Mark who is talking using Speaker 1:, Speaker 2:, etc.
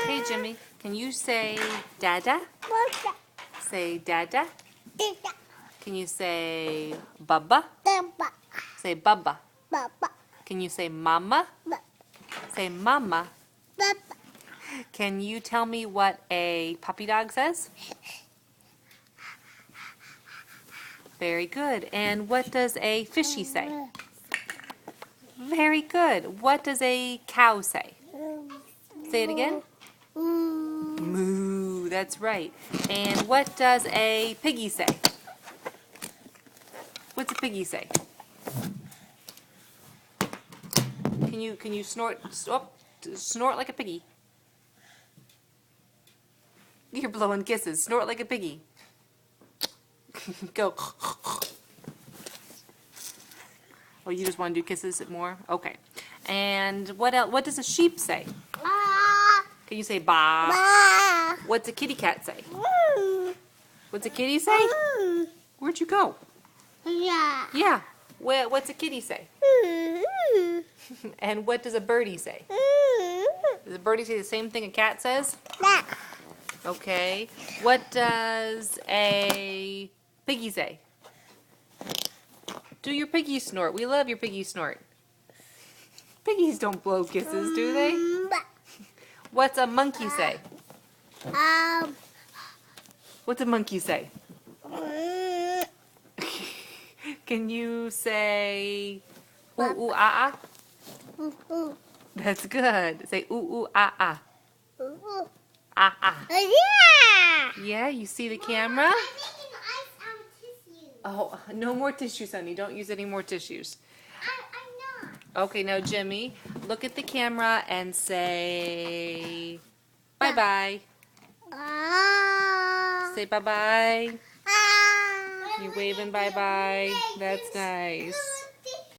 Speaker 1: Hey, Jimmy, can you say Dada? Say Dada. Can you say Bubba? Say Bubba. Can you say Mama? Say Mama. Can you tell me what a puppy dog says? Very good. And what does a fishy say? Very good. What does a cow say? Say it again. Moo. That's right. And what does a piggy say? What's a piggy say? Can you snort? Oh, snort like a piggy. You're blowing kisses. Snort like a piggy. Go. Oh, you just want to do kisses more? Okay. And what else? What does a sheep say? Can you say ba? What's a kitty cat say? What's a kitty say? Where'd you go? Yeah. What's a kitty say? And what does a birdie say? Does a birdie say the same thing a cat says? Okay. What does a piggy say? Do your piggy snort. We love your piggy snort. Piggies don't blow kisses, do they? What's a monkey say? What's a monkey say? Can you say ooh ooh ah ah? That's good. Say ooh ooh ah ah. Ah ah. Yeah, you see the camera? Oh, no more tissues, honey. Don't use any more tissues.
Speaker 2: I'm not.
Speaker 1: Okay, now Jimmy, look at the camera and say bye-bye. Say bye-bye. You're waving bye-bye. That's nice.